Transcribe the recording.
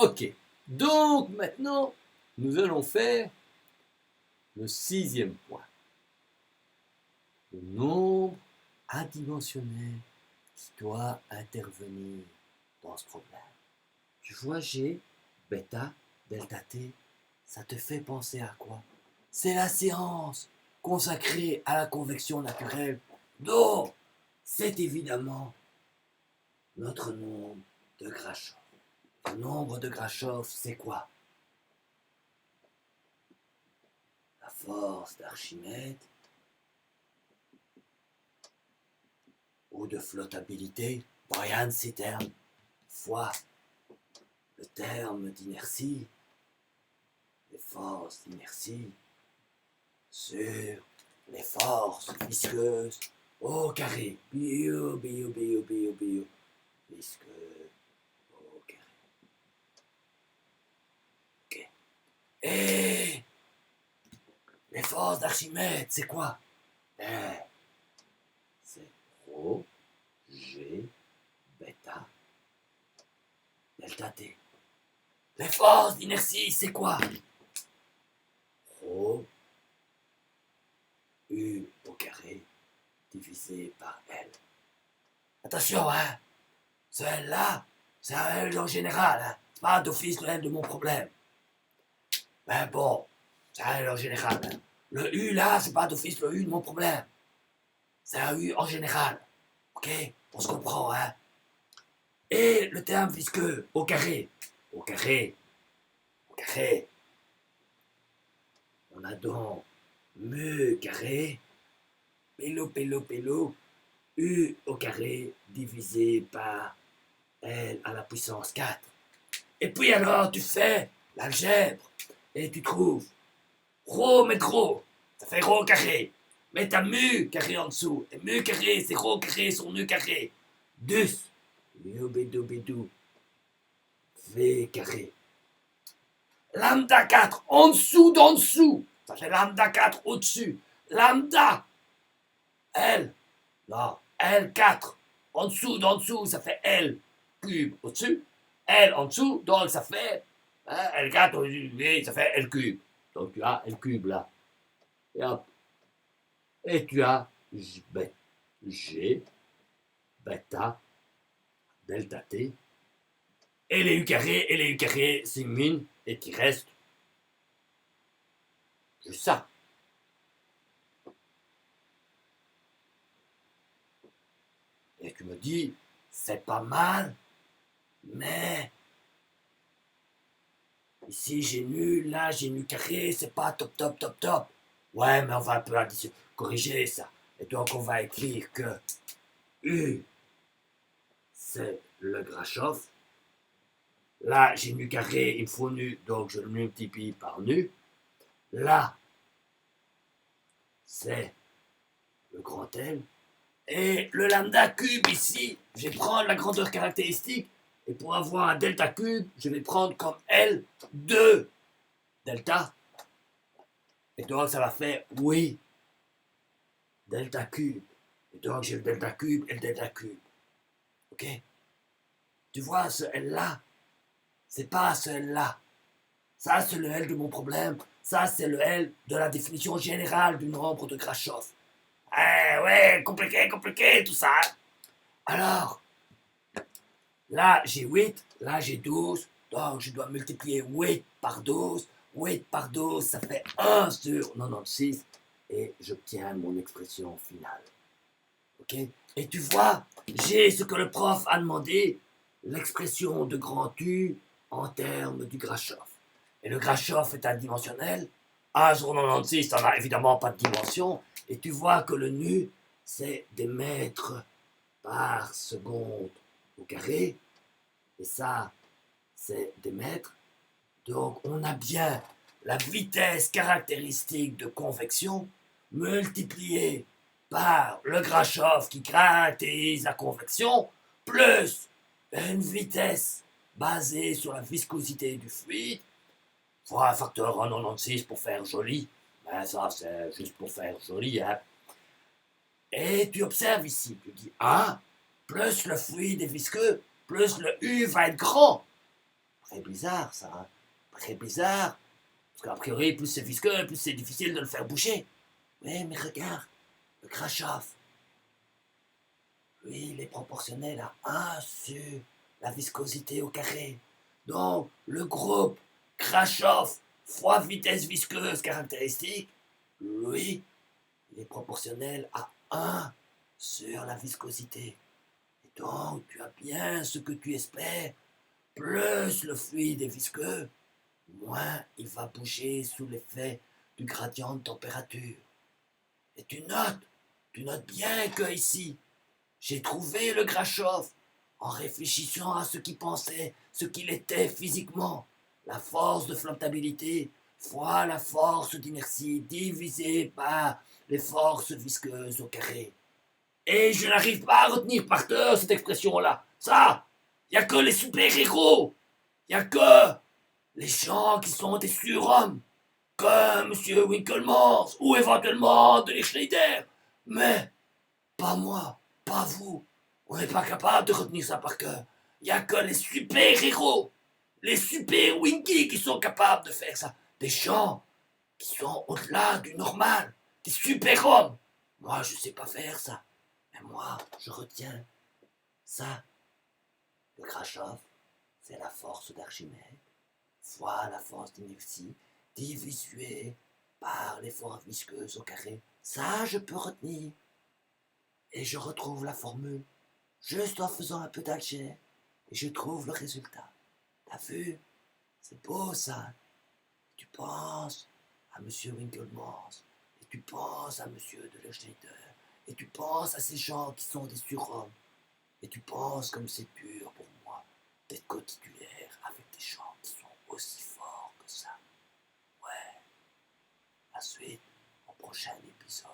Ok, donc maintenant, nous allons faire le 6e point. Le nombre adimensionnel qui doit intervenir dans ce problème. Tu vois G, bêta, delta t, ça te fait penser à quoi? C'est la séance consacrée à la convection naturelle. Donc, c'est évidemment notre nombre de Grashof. Le nombre de Grashof, c'est quoi? La force d'Archimède ou de flottabilité, Brian ces termes, fois le terme d'inertie, les forces d'inertie sur les forces visqueuses au carré. Bio, visqueux au carré. Ok. Et les forces d'Archimède, c'est quoi? C'est rho, g, bêta, delta t. Les forces d'inertie, c'est quoi? Rho, u au carré, divisé par L. Attention, hein, ce L-là, c'est un L en général, hein. C'est pas d'office le L de mon problème. Mais bon, c'est un L en général. Hein. Le U, là, c'est pas d'office le U de mon problème. C'est un U en général. Ok? On se comprend, hein. Et le terme visqueux, au carré. Au carré. Au carré. On a donc mu carré, pélo, U au carré divisé par L à la puissance 4. Et puis alors, tu fais l'algèbre et tu trouves rho mais gros, ça fait rho carré. Mets ta mu carré en dessous. Et mu carré, c'est rho carré sur mu carré. Dus, bédou, V carré. Lambda 4 en dessous d'en dessous. Ça fait lambda 4 au-dessus. Lambda L, non, L4 en dessous d'en dessous, ça fait L cube au-dessus. L en dessous, donc ça fait L4 au-dessus, ça fait L cube. Donc tu as L cube là. Et hop. Et tu as G, bêta, delta t. Et les U carrés s'éliminent et qui reste juste ça. Et tu me dis, c'est pas mal, mais ici j'ai nu, là j'ai nu carré, c'est pas top. Ouais, mais on va un peu corriger ça. Et donc on va écrire que U, c'est le Grashof. Là, j'ai nu carré, il me faut nu, donc je le multiplie par nu. Là, c'est le grand L. Et le lambda cube ici, je vais prendre la grandeur caractéristique. Et pour avoir un delta cube, je vais prendre comme L 2 delta. Et donc ça va faire, oui, delta cube. Et donc j'ai le delta cube et le delta cube. Ok? Tu vois, ce L-là, c'est pas ce L-là. Ça, c'est le L de mon problème. Ça, c'est le L de la définition générale du nombre de Grashof. Eh ouais, compliqué, tout ça. Alors, là, j'ai 8, là, j'ai 12. Donc, je dois multiplier 8 par 12. 8 par 12, ça fait 1 sur 96. Et j'obtiens mon expression finale. Ok? Et tu vois, j'ai ce que le prof a demandé, l'expression de grand U en termes du Grashof. Et le Grashof est indimensionnel. 1 sur 96, ça n'a évidemment pas de dimension. Et tu vois que le nu, c'est des mètres par seconde au carré. Et ça, c'est des mètres. Donc, on a bien la vitesse caractéristique de convection multipliée par le Grashof qui caractérise la convection, plus une vitesse basée sur la viscosité du fluide, soit un facteur 1,96 pour faire joli. Ben ça, c'est juste pour faire joli. Hein. Et tu observes ici, tu dis 1, plus le fluide est visqueux, plus le U va être grand. Très bizarre, ça. Hein. Très bizarre. Parce qu'a priori, plus c'est visqueux, plus c'est difficile de le faire bouger. Oui, mais regarde, le Kraschoff. Lui, il est proportionnel à 1 sur la viscosité au carré. Donc, le groupe Kraschoff fois vitesse visqueuse caractéristique, lui, il est proportionnel à 1 sur la viscosité. Et donc, tu as bien ce que tu espères. Plus le fluide est visqueux, moins il va bouger sous l'effet du gradient de température. Et tu notes bien que ici, j'ai trouvé le Grachov en réfléchissant à ce qu'il pensait, ce qu'il était physiquement. La force de flottabilité fois la force d'inertie divisée par les forces visqueuses au carré. Et je n'arrive pas à retenir par cœur cette expression-là. Ça, il n'y a que les super-héros. Il n'y a que les gens qui sont des surhommes, comme M. Winkelmans ou éventuellement de Schneider. Mais pas moi, pas vous. On n'est pas capable de retenir ça par cœur. Il n'y a que les super-héros, les super-winky qui sont capables de faire ça. Des gens qui sont au-delà du normal, des super-hommes. Moi, je ne sais pas faire ça. Mais moi, je retiens ça. Le Kraschoff, c'est la force d'Archimède, fois la force d'inertie, divisée par les forces visqueuses au carré. Ça, je peux retenir. Et je retrouve la formule, juste en faisant un peu d'algèbre, et je trouve le résultat. T'as vu? C'est beau ça. Tu penses à M. Winkelmans, et tu penses à M. de Schneider, et tu penses à ces gens qui sont des surhommes, et tu penses comme c'est dur pour moi d'être cotitulaire avec des gens qui sont aussi forts que ça. Ouais. À suite, au prochain épisode.